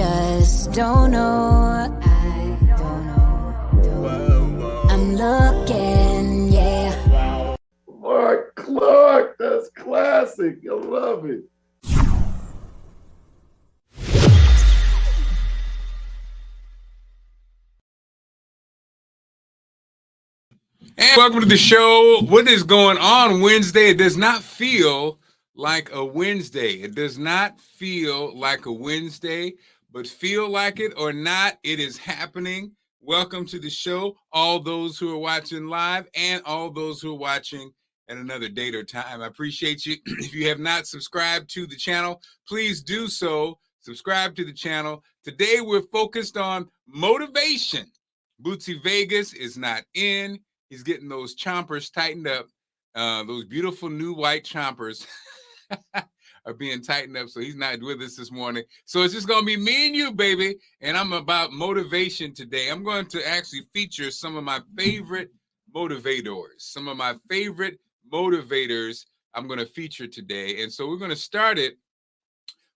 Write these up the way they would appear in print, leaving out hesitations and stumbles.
just don't know. I don't know. I'm looking, yeah. Marc Clarke, that's classic. I love it. And welcome to the show. What is going on Wednesday? It does not feel like a Wednesday. It does not feel like a Wednesday, but feel like it or not, it is happening. Welcome to the show, all those who are watching live and all those who are watching at another date or time. I appreciate you. If you have not subscribed to the channel, please do so. Subscribe to the channel. Today we're focused on motivation. Bootsy Vegas is not in. He's getting those chompers tightened up. Those beautiful new white chompers are being tightened up, so he's not with us this morning. So it's just going to be me and you, baby, and I'm about motivation today. I'm going to actually feature some of my favorite motivators, some of my favorite motivators I'm going to feature today. And so we're going to start it.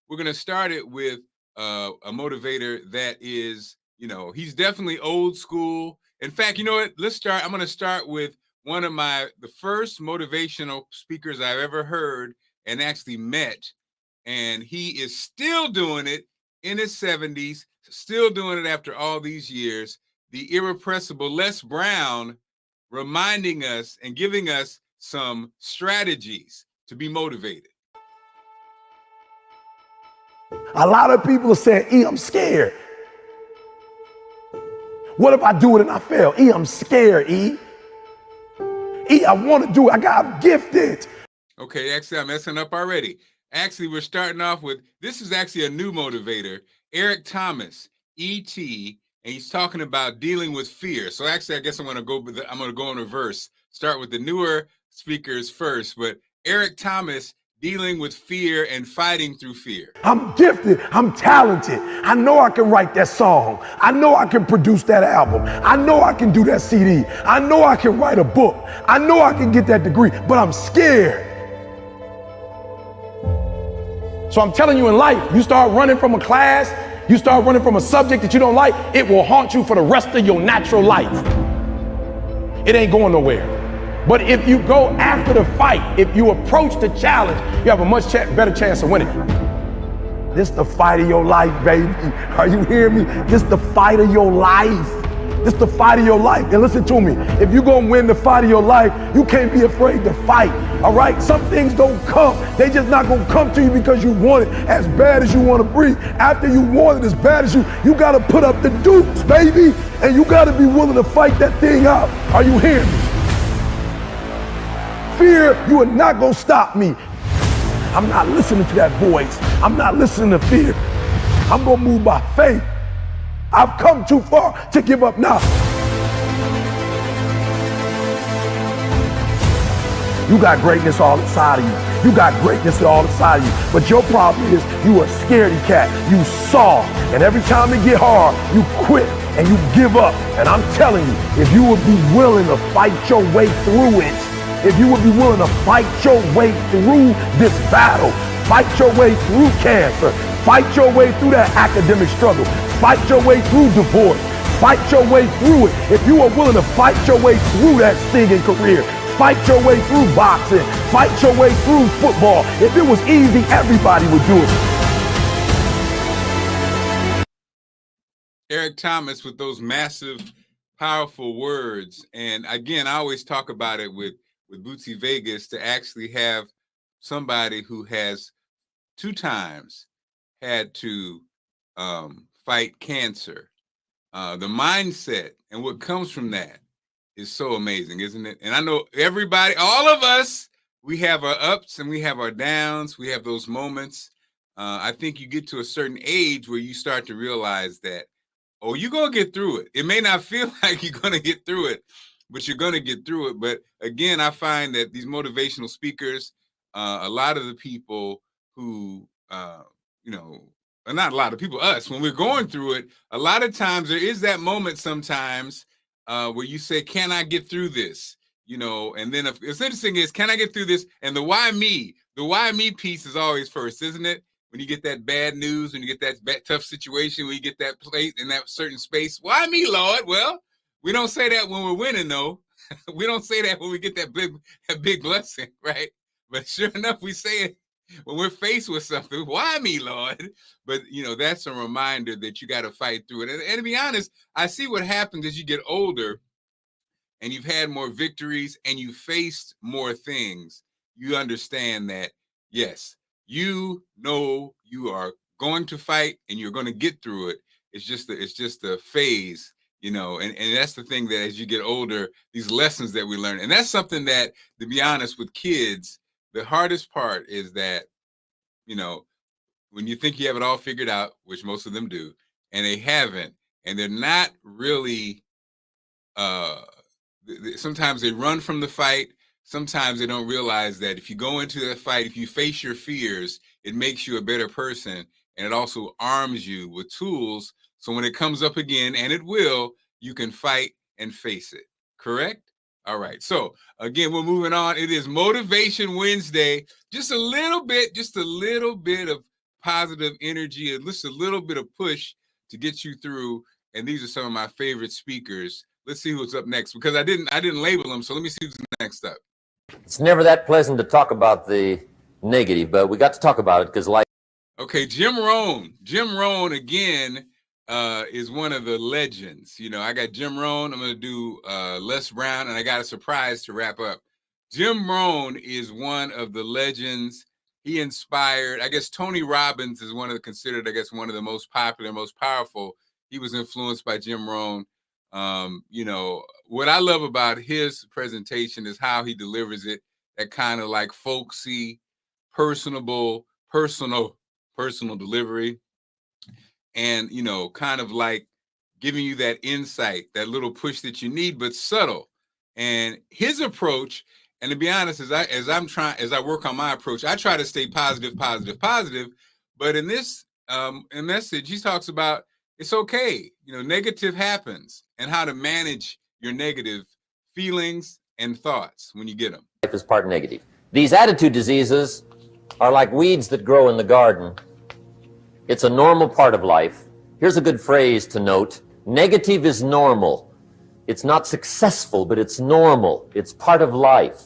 We're going to start it with a motivator that is, you know, he's definitely old school. In fact, you know what? Let's start. I'm going to start with one of the first motivational speakers I've ever heard and actually met. And he is still doing it in his 70s, still doing it after all these years. The irrepressible Les Brown, reminding us and giving us some strategies to be motivated. A lot of people are saying, E, I'm scared. What if I do it and I fail? E, I'm scared, E. E, I want to do it. I'm gifted. Okay, actually, I'm messing up already. Actually, we're starting off with, this is actually a new motivator, Eric Thomas, E.T., and he's talking about dealing with fear. So actually, I guess I'm going to go in reverse. Start with the newer speakers first, but Eric Thomas, dealing with fear and fighting through fear. I'm gifted. I'm talented. I know I can write that song. I know I can produce that album. I know I can do that CD. I know I can write a book. I know I can get that degree, but I'm scared. So I'm telling you, in life, you start running from a class, you start running from a subject that you don't like, it will haunt you for the rest of your natural life. It ain't going nowhere. But if you go after the fight, if you approach the challenge, you have a much better chance of winning. This the fight of your life, baby. Are you hearing me? This the fight of your life. This the fight of your life. And listen to me, if you're gonna win the fight of your life, you can't be afraid to fight, all right? Some things don't come. They just not gonna come to you because you want it as bad as you wanna breathe. After you want it as bad as you gotta put up the dukes, baby. And you gotta be willing to fight that thing out. Are you hearing me? Fear, you are not gonna stop me. I'm not listening to that voice. I'm not listening to fear. I'm gonna move by faith. I've come too far to give up now. You got greatness all inside of you. You got greatness all inside of you. But your problem is you a scaredy cat. You soft. And every time it get hard, you quit and you give up. And I'm telling you, if you would be willing to fight your way through it, if you would be willing to fight your way through this battle, fight your way through cancer, fight your way through that academic struggle, fight your way through divorce, fight your way through it. If you are willing to fight your way through that singing career, fight your way through boxing, fight your way through football. If it was easy, everybody would do it. Eric Thomas with those massive, powerful words. And again, I always talk about it with Bootsy Vegas, to actually have somebody who has 2 times had to fight cancer. The mindset and what comes from that is so amazing, isn't it? And I know everybody, all of us, we have our ups and we have our downs. We have those moments. I think you get to a certain age where you start to realize that, oh, you're going to get through it. It may not feel like you're going to get through it, but you're going to get through it. But again, I find that these motivational speakers, a lot of the people who, you know, not a lot of people, us, when we're going through it, a lot of times there is that moment sometimes where you say, can I get through this? You know, and then it's interesting is, can I get through this? And the why me piece is always first, isn't it? when you get that bad news, when you get that tough situation, when you get that place in that certain space. Why me, Lord? Well, we don't say that when we're winning, though. We don't say that when we get that big blessing, right? But sure enough, we say it when we're faced with something. Why me, Lord? But, that's a reminder that you got to fight through it. And to be honest, I see what happens as you get older and you've had more victories and you faced more things. You understand that, yes, you know you are going to fight and you're going to get through it. It's just a phase, and that's the thing, that as you get older, these lessons that we learn. And that's something that, to be honest, with kids, the hardest part is that, when you think you have it all figured out, which most of them do, and they haven't, and they're not really, sometimes they run from the fight. Sometimes they don't realize that if you go into that fight, if you face your fears, it makes you a better person. And it also arms you with tools. So when it comes up again, and it will, you can fight and face it. Correct? All right. So again, we're moving on. It is Motivation Wednesday. Just a little bit of positive energy, just a little bit of push to get you through. And these are some of my favorite speakers. Let's see who's up next, because I didn't label them. So let me see who's next up. It's never that pleasant to talk about the negative, but we got to talk about it because life. Okay, Jim Rohn. Jim Rohn, again, is one of the legends. I got Jim Rohn. I'm going to do Les Brown, and I got a surprise to wrap up. Jim Rohn is one of the legends. He inspired, I guess Tony Robbins is considered one of the most popular, most powerful. He was influenced by Jim Rohn. What I love about his presentation is how he delivers it, that kind of like folksy, personal delivery. And, kind of like giving you that insight, that little push that you need, but subtle. And his approach, and to be honest, as I work on my approach, I try to stay positive. But in this message, he talks about it's okay. Negative happens, and how to manage your negative feelings and thoughts when you get them. Life is part negative. These attitude diseases are like weeds that grow in the garden. It's a normal part of life. Here's a good phrase to note. Negative is normal. It's not successful, but it's normal. It's part of life.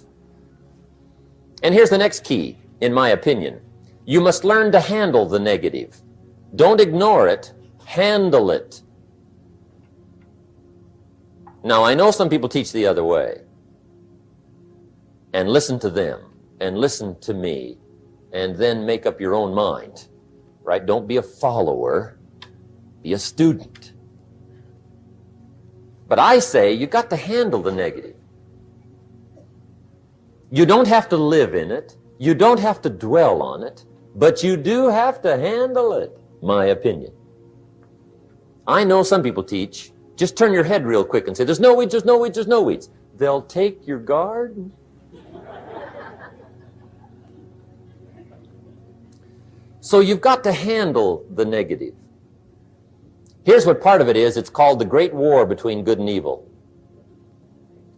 And here's the next key, in my opinion. You must learn to handle the negative. Don't ignore it. Handle it. Now, I know some people teach the other way. And listen to them, and listen to me, and then make up your own mind. Right? Don't be a follower, be a student. But I say you got to handle the negative. You don't have to live in it. You don't have to dwell on it, but you do have to handle it, my opinion. I know some people teach, just turn your head real quick and say, there's no weeds, there's no weeds, there's no weeds. They'll take your garden. So you've got to handle the negative. Here's what part of it is. It's called the great war between good and evil.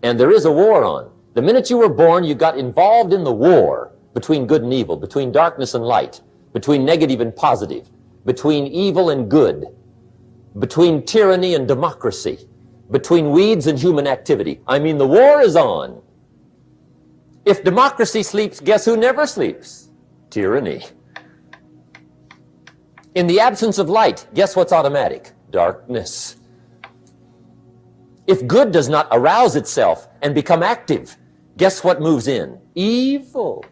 And there is a war on. The minute you were born, you got involved in the war between good and evil, between darkness and light, between negative and positive, between evil and good, between tyranny and democracy, between weeds and human activity. I mean, the war is on. If democracy sleeps, guess who never sleeps? Tyranny. In the absence of light, guess what's automatic? Darkness. If good does not arouse itself and become active, guess what moves in? Evil.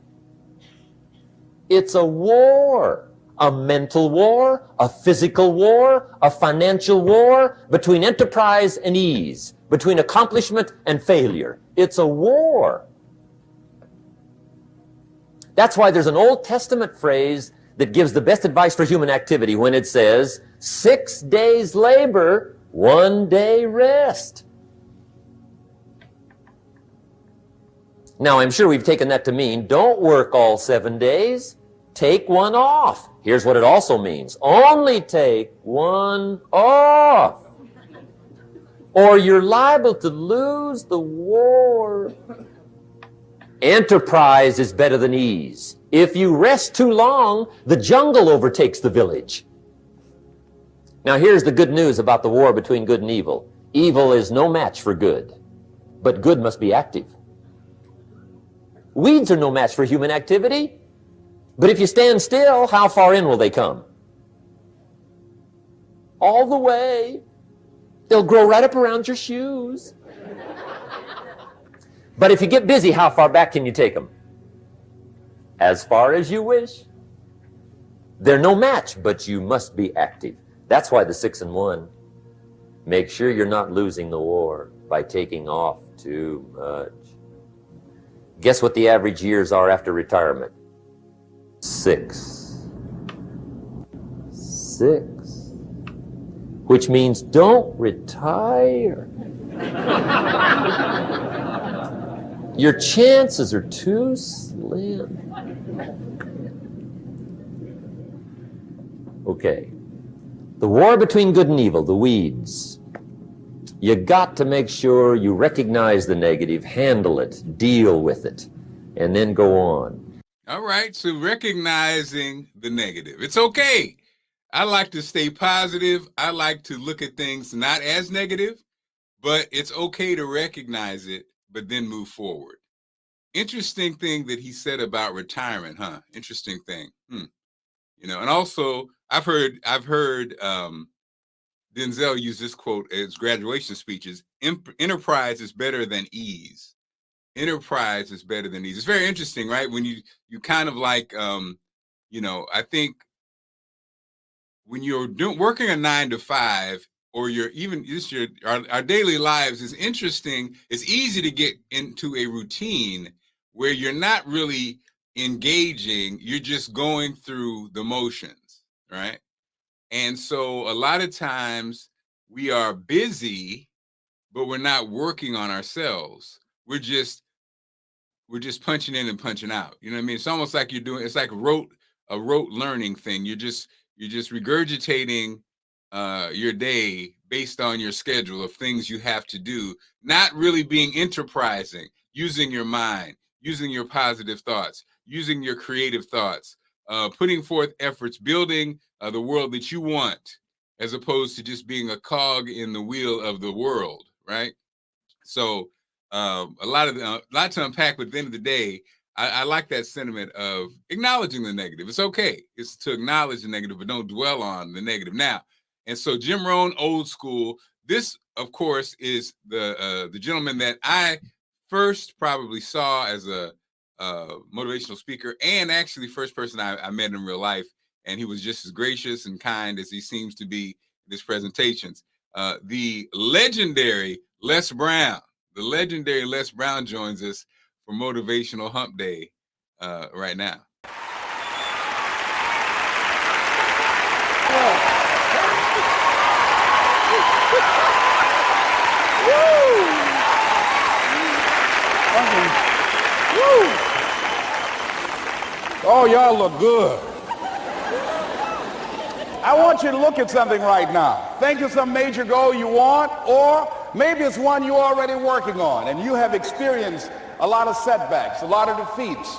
It's a war. A mental war, a physical war, a financial war, between enterprise and ease, between accomplishment and failure. It's a war. That's why there's an Old Testament phrase that gives the best advice for human activity when it says, 6 days labor, 1 day rest. Now, I'm sure we've taken that to mean, don't work all 7 days, take one off. Here's what it also means, only take one off, or you're liable to lose the war. Enterprise is better than ease. If you rest too long, the jungle overtakes the village. Now here's the good news about the war between good and evil. Evil is no match for good, but good must be active. Weeds are no match for human activity, but if you stand still, how far in will they come? All the way. They'll grow right up around your shoes. But if you get busy, how far back can you take them? As far as you wish. They're no match, but you must be active. That's why the 6 and 1. Make sure you're not losing the war by taking off too much. Guess what the average years are after retirement? 6. 6. Which means don't retire. Your chances are too slim. Okay. The war between good and evil, the weeds. You got to make sure you recognize the negative, handle it, deal with it, and then go on. All right, so recognizing the negative. It's okay. I like to stay positive. I like to look at things not as negative, but it's okay to recognize it, but then move forward. Interesting thing that he said about retirement, huh? Interesting thing. You know, and also I've heard Denzel use this quote as graduation speeches. Enterprise is better than ease. Enterprise is better than ease. It's very interesting, right? When you kind of like, you know, I think when you're working a 9 to 5, or you're even just our daily lives is interesting. It's easy to get into a routine where you're not really engaging. You're just going through the motions, right? And so a lot of times we are busy, but we're not working on ourselves. We're just punching in and punching out. You know what I mean? It's almost like you're doing, it's like a rote learning thing. You're just regurgitating your day based on your schedule of things you have to do, not really being enterprising, using your mind, using your positive thoughts, using your creative thoughts, putting forth efforts, building the world that you want, as opposed to just being a cog in the wheel of the world, right? So a lot to unpack, but at the end of the day, I like that sentiment of acknowledging the negative. It's okay. It's to acknowledge the negative, but don't dwell on the negative. Now, and so Jim Rohn, old school. This, of course, is the gentleman that I first probably saw as a motivational speaker, and actually first person I met in real life. And he was just as gracious and kind as he seems to be in his presentations. The legendary Les Brown. The legendary Les Brown joins us for Motivational Hump Day right now. Oh, y'all look good. I want you to look at something right now. Think of some major goal you want, or maybe it's one you're already working on and you have experienced a lot of setbacks, a lot of defeats.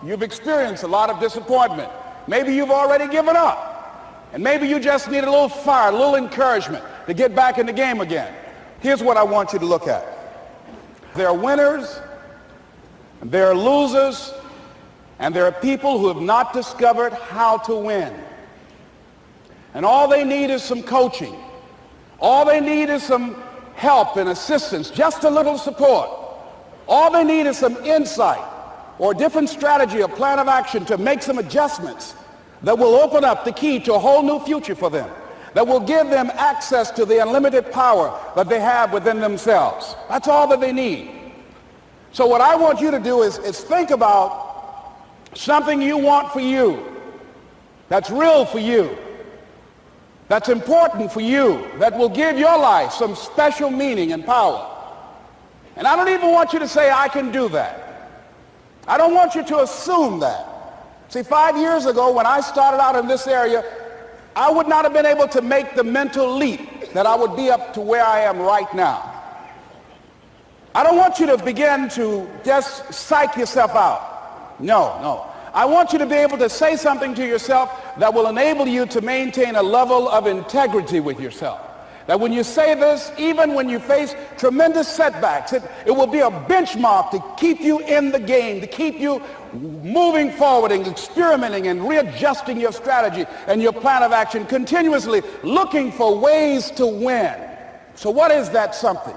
You've experienced a lot of disappointment. Maybe you've already given up. And maybe you just need a little fire, a little encouragement to get back in the game again. Here's what I want you to look at. There are winners, and there are losers, and there are people who have not discovered how to win. And all they need is some coaching. All they need is some help and assistance, just a little support. All they need is some insight or a different strategy, a plan of action to make some adjustments that will open up the key to a whole new future for them, that will give them access to the unlimited power that they have within themselves. That's all that they need. So what I want you to do is think about something you want for you, that's real for you, that's important for you, that will give your life some special meaning and power. And I don't even want you to say, I can do that. I don't want you to assume that. See, 5 years ago when I started out in this area, I would not have been able to make the mental leap that I would be up to where I am right now. I don't want you to begin to just psych yourself out. No. I want you to be able to say something to yourself that will enable you to maintain a level of integrity with yourself. That when you say this, even when you face tremendous setbacks, it will be a benchmark to keep you in the game, to keep you moving forward and experimenting and readjusting your strategy and your plan of action, continuously looking for ways to win. So what is that something?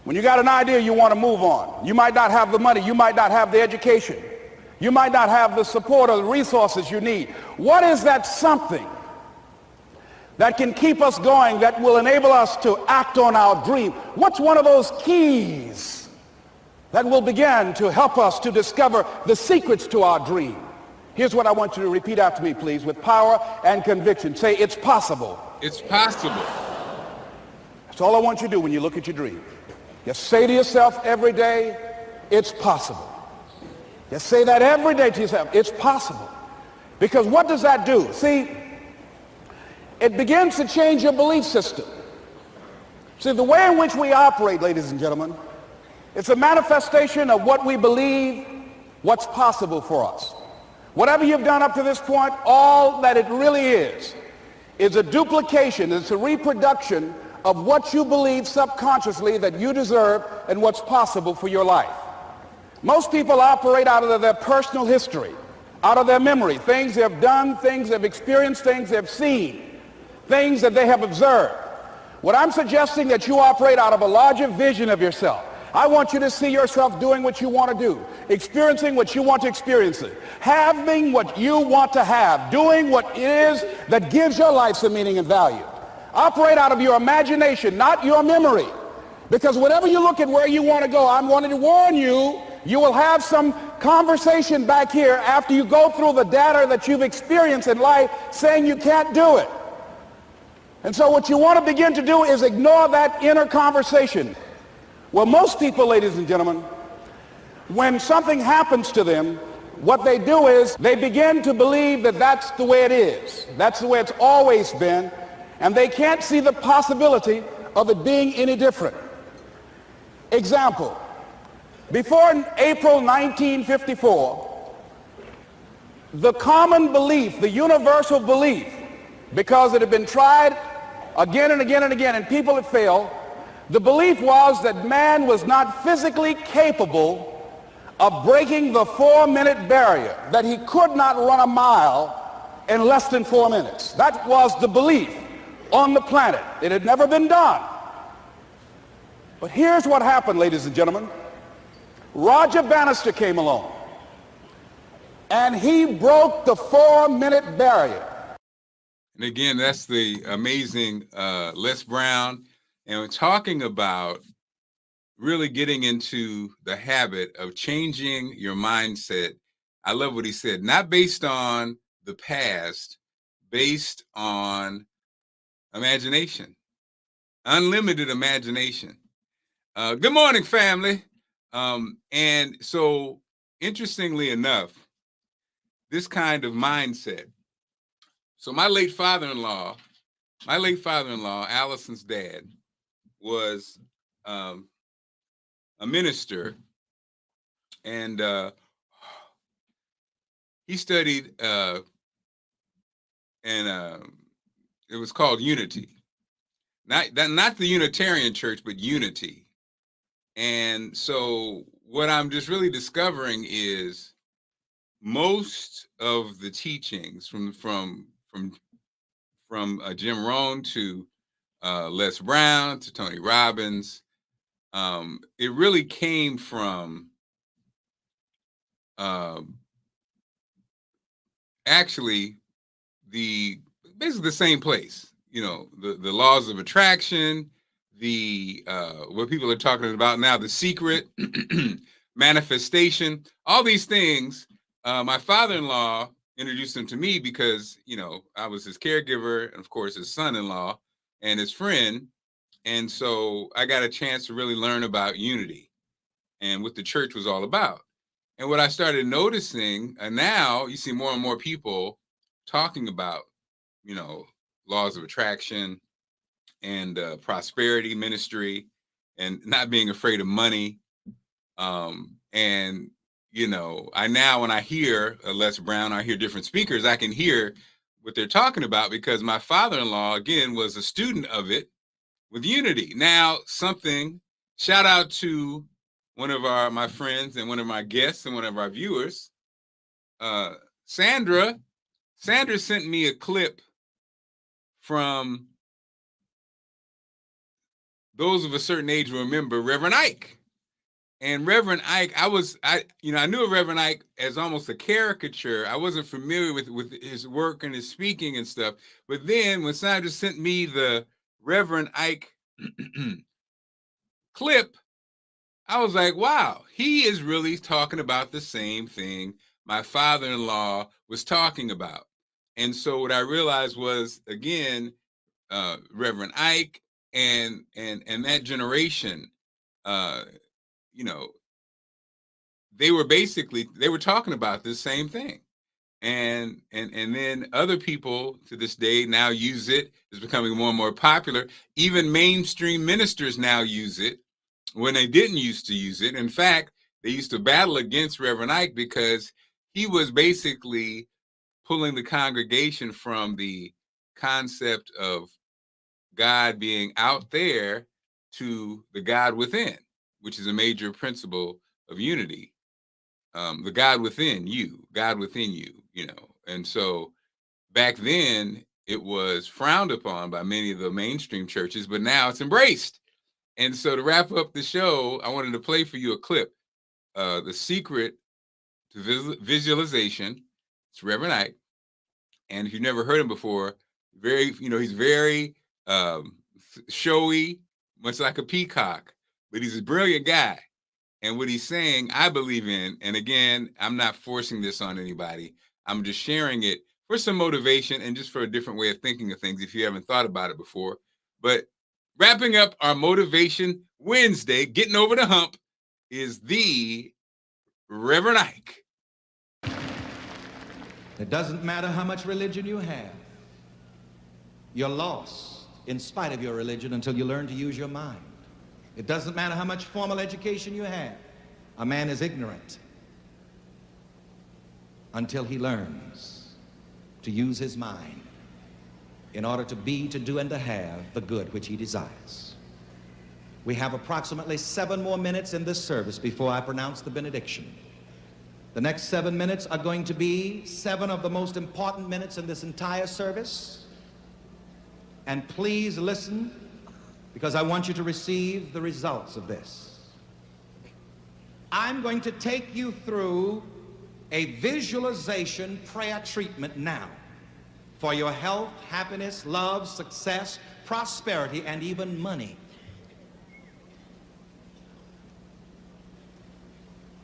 When you got an idea you want to move on, you might not have the money, you might not have the education, you might not have the support or the resources you need. What is that something that can keep us going, that will enable us to act on our dream? What's one of those keys that will begin to help us to discover the secrets to our dream? Here's what I want you to repeat after me, please, with power and conviction. Say, it's possible. It's possible. That's all I want you to do when you look at your dream. Just say to yourself every day, it's possible. Just say that every day to yourself, it's possible. Because what does that do? See, it begins to change your belief system. See, the way in which we operate, ladies and gentlemen, it's a manifestation of what we believe, what's possible for us. Whatever you've done up to this point, all that it really is a duplication, it's a reproduction of what you believe subconsciously that you deserve and what's possible for your life. Most people operate out of their personal history, out of their memory, things they've done, things they've experienced, things they've seen, things that they have observed. What I'm suggesting that you operate out of a larger vision of yourself. I want you to see yourself doing what you want to do, experiencing what you want to experience, having what you want to have, doing what it is that gives your life some meaning and value. Operate out of your imagination, not your memory. Because whenever you look at where you want to go, I'm wanting to warn you, you will have some conversation back here after you go through the data that you've experienced in life saying you can't do it. And so what you want to begin to do is ignore that inner conversation. Well, most people, ladies and gentlemen, when something happens to them, what they do is they begin to believe that that's the way it is. That's the way it's always been. And they can't see the possibility of it being any different. Example, before April 1954, the common belief, the universal belief, because it had been tried again and again and again, and people had failed, the belief was that man was not physically capable of breaking the 4-minute barrier, that he could not run a mile in less than 4 minutes. That was the belief on the planet. It had never been done. But here's what happened, ladies and gentlemen. Roger Bannister came along, and he broke the 4-minute barrier. And again, that's the amazing Les Brown. And we're talking about really getting into the habit of changing your mindset. I love what he said, not based on the past, based on imagination, unlimited imagination. Good morning, family. And so, interestingly enough, this kind of mindset. So my late father-in-law, Allison's dad, was a minister, and he studied, and it was called Unity. Not the Unitarian Church, but Unity. And so what I'm just really discovering is most of the teachings from Jim Rohn to Les Brown to Tony Robbins, it really came from actually basically the same place. You know, the laws of attraction, what people are talking about now, The Secret, manifestation, all these things. My father-in-law introduced them to me because, you know, I was his caregiver and, of course, his son-in-law and his friend. And so I got a chance to really learn about unity and what the church was all about. And what I started noticing, and now you see more and more people talking about, you know, laws of attraction and prosperity ministry and not being afraid of money. And when I hear Les Brown, I hear different speakers, I can hear what they're talking about because my father-in-law, again, was a student of it with Unity. Now, shout out to one of my friends and one of my guests and one of our viewers, Sandra. Sandra sent me a clip from, those of a certain age will remember, Reverend Ike. And Reverend Ike, I knew of Reverend Ike as almost a caricature. I wasn't familiar with his work and his speaking and stuff. But then when Sandra sent me the Reverend Ike clip, I was like, wow, he is really talking about the same thing my father-in-law was talking about. And so what I realized was, again, Reverend Ike and that generation, they were talking about this same thing. And then other people to this day now use it. It's becoming more and more popular. Even mainstream ministers now use it when they didn't used to use it. In fact, they used to battle against Reverend Ike because he was basically pulling the congregation from the concept of God being out there to the God within, which is a major principle of unity. The God within you, And so back then it was frowned upon by many of the mainstream churches, but now it's embraced. And so to wrap up the show, I wanted to play for you a clip, The Secret to Visualization. It's Reverend Ike. And if you've never heard him before, he's very showy, much like a peacock, but he's a brilliant guy. And what he's saying, I believe in. And again, I'm not forcing this on anybody. I'm just sharing it for some motivation and just for a different way of thinking of things if you haven't thought about it before. But wrapping up our Motivation Wednesday, getting over the hump, is the Reverend Ike. It doesn't matter how much religion you have. You're lost in spite of your religion until you learn to use your mind. It doesn't matter how much formal education you have. A man is ignorant until he learns to use his mind in order to be, to do, and to have the good which he desires. We have approximately 7 more minutes in this service before I pronounce the benediction. The next 7 minutes are going to be 7 of the most important minutes in this entire service. And please listen, because I want you to receive the results of this. I'm going to take you through a visualization prayer treatment now for your health, happiness, love, success, prosperity, and even money.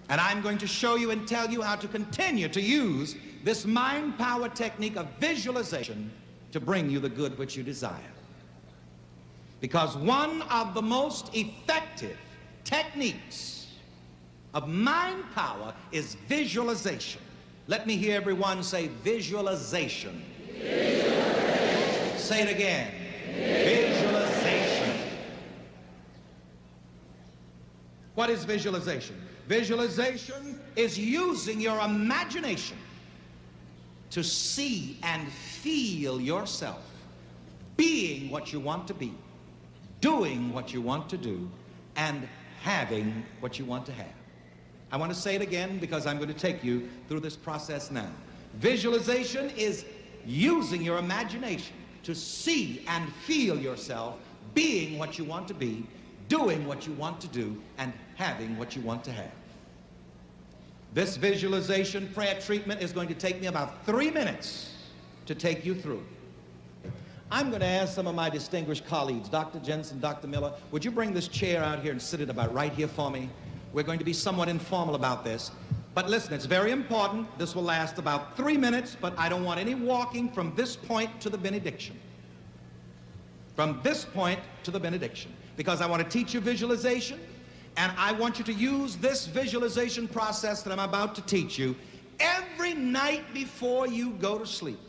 And I'm going to show you and tell you how to continue to use this mind power technique of visualization to bring you the good which you desire. Because one of the most effective techniques of mind power is visualization. Let me hear everyone say visualization. Visualization. Say it again. Visualization. What is visualization? Visualization is using your imagination to see and feel yourself being what you want to be, doing what you want to do, and having what you want to have. I want to say it again because I'm going to take you through this process now. Visualization is using your imagination to see and feel yourself being what you want to be, doing what you want to do, and having what you want to have. This visualization prayer treatment is going to take me about 3 minutes to take you through. I'm going to ask some of my distinguished colleagues, Dr. Jensen, Dr. Miller, would you bring this chair out here and sit it about right here for me? We're going to be somewhat informal about this. But listen, it's very important. This will last about 3 minutes, but I don't want any walking from this point to the benediction. From this point to the benediction. Because I want to teach you visualization, and I want you to use this visualization process that I'm about to teach you every night before you go to sleep.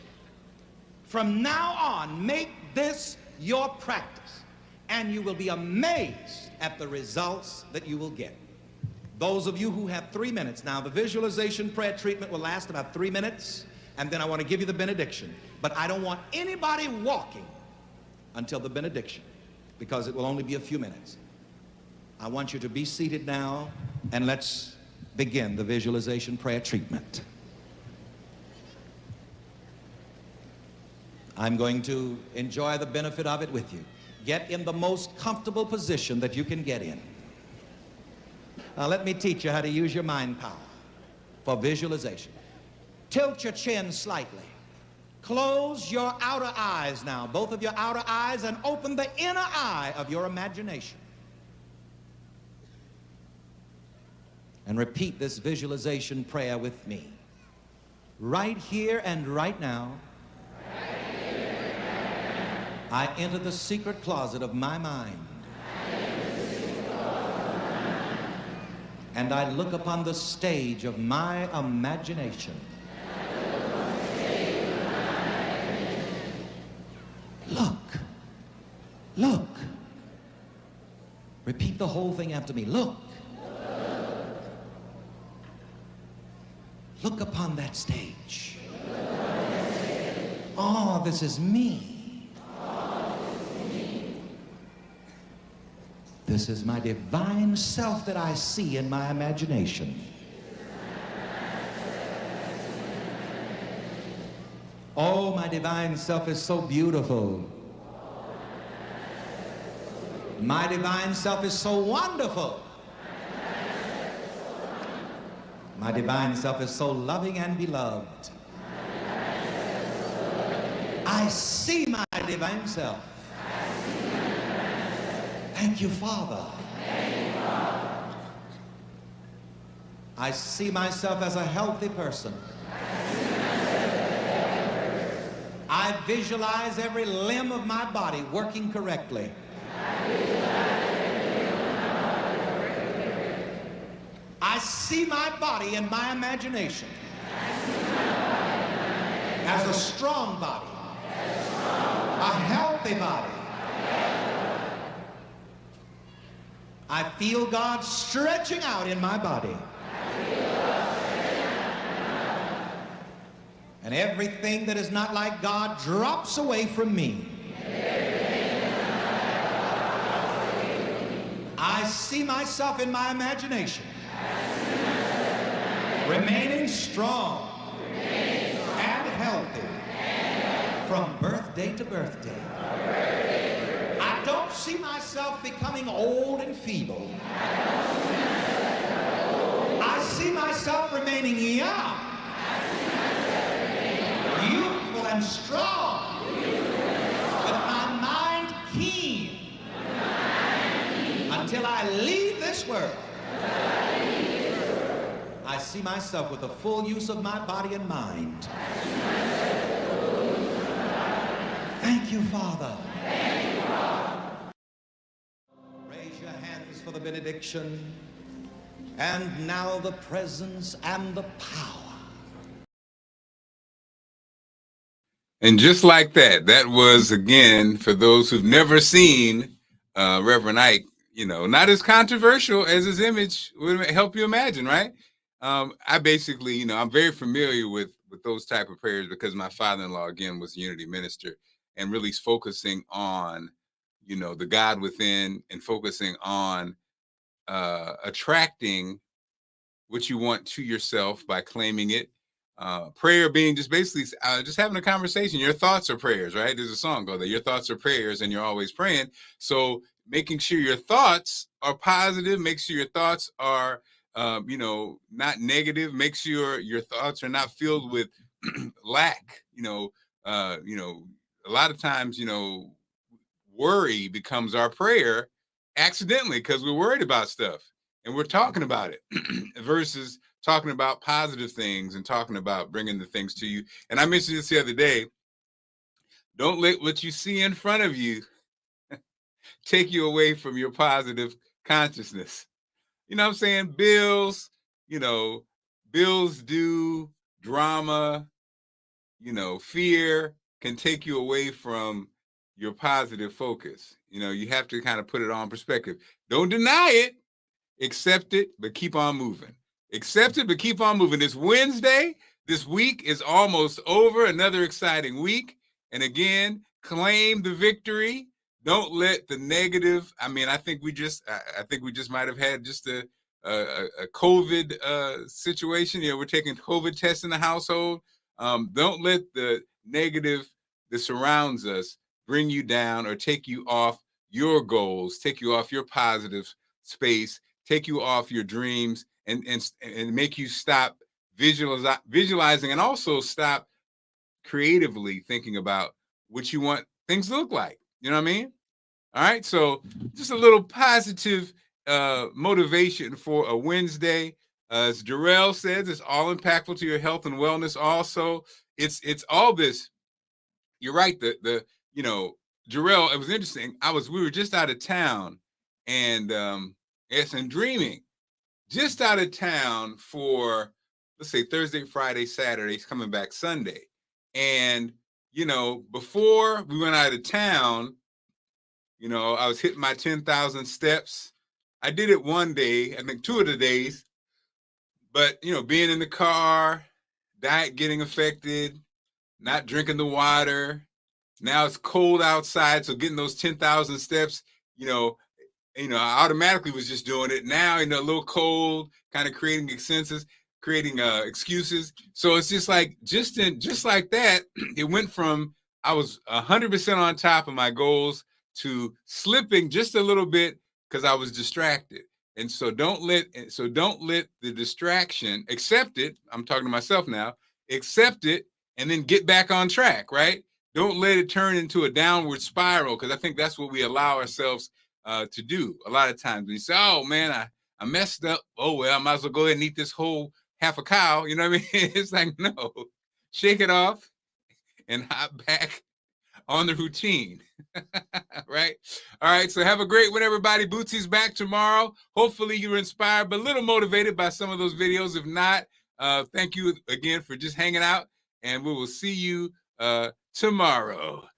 From now on, make this your practice, and you will be amazed at the results that you will get. Those of you who have 3 minutes, now the visualization prayer treatment will last about 3 minutes, and then I want to give you the benediction. But I don't want anybody walking until the benediction, because it will only be a few minutes. I want you to be seated now, and let's begin the visualization prayer treatment. I'm going to enjoy the benefit of it with you. Get in the most comfortable position that you can get in. Now let me teach you how to use your mind power for visualization. Tilt your chin slightly. Close your outer eyes now, both of your outer eyes, and open the inner eye of your imagination. And repeat this visualization prayer with me. Right here and right now, I enter the secret closet of my mind. And I look upon the stage of my imagination. Look. Look. Repeat the whole thing after me. Look. Look upon that stage. Oh, this is me. This is my divine self that I see in my imagination. Oh, my divine self is so beautiful. My divine self is so wonderful. My divine self is so loving and beloved. I see my divine self. Thank you, Father. I see myself as a healthy person. I visualize every limb of my body working correctly. I see my body in my imagination as a strong body, a healthy body. I feel God stretching out in my body. And everything that is not like God drops away from me. I see myself in my imagination remaining strong and healthy from birthday to birthday. I don't see myself becoming old and feeble. I see myself remaining young, youthful and strong, with my mind keen, until I leave this world. I see myself with the full use of my body and mind. Thank you, Father. Raise your hands for the benediction. And now the presence and the power. And just like that, that was, again, for those who've never seen Reverend Ike, not as controversial as his image would help you imagine, right? I basically, I'm very familiar with those type of prayers because my father-in-law, again, was a unity minister, and really focusing on, the God within, and focusing on attracting what you want to yourself by claiming it. Prayer being just basically just having a conversation. Your thoughts are prayers, right? There's a song called that. Your thoughts are prayers, and you're always praying. So making sure your thoughts are positive, make sure your thoughts are not negative. Make sure your thoughts are not filled with lack. A lot of times, worry becomes our prayer accidentally because we're worried about stuff and we're talking about it versus talking about positive things and talking about bringing the things to you. And I mentioned this the other day. Don't let what you see in front of you take you away from your positive consciousness. You know what I'm saying? Bills due, drama, fear can take you away from your positive focus. You have to kind of put it on perspective. Don't deny it. Accept it, but keep on moving. Accept it, but keep on moving. It's Wednesday. This week is almost over. Another exciting week. And again, claim the victory. Don't let the negative. I mean, I think we just might have had just a COVID situation. You know, we're taking COVID tests in the household. Don't let the negative that surrounds us bring you down or take you off your goals, take you off your positive space, take you off your dreams, and make you stop visualizing, and also stop creatively thinking about what you want things to look like. You know what I mean? All right. So just a little positive motivation for a Wednesday. As Jarrell says, it's all impactful to your health and wellness. Also, it's all this. You're right. You know, Jarrell, it was interesting. We were just out of town, and yes, and dreaming, just out of town for, let's say, Thursday, Friday, Saturday, coming back Sunday. And, you know, before we went out of town, you know, I was hitting my 10,000 steps. I did it one day, I think 2 of the days, but, you know, being in the car, diet getting affected, not drinking the water. Now it's cold outside, so getting those 10,000 steps, you know, I automatically was just doing it. Now, you know, a little cold, kind of creating excuses. So it's just like, just like that, it went from, I was 100% on top of my goals to slipping just a little bit because I was distracted. And so don't let the distraction, accept it. I'm talking to myself now, accept it, and then get back on track, right? Don't let it turn into a downward spiral, because I think that's what we allow ourselves to do a lot of times. We say, oh man, I messed up. Oh well, I might as well go ahead and eat this whole half a cow. You know what I mean? It's like, no, shake it off and hop back on the routine. Right? All right. So have a great one, everybody. Bootsy's back tomorrow. Hopefully you were inspired, but a little motivated by some of those videos. If not, thank you again for just hanging out, and we will see you tomorrow.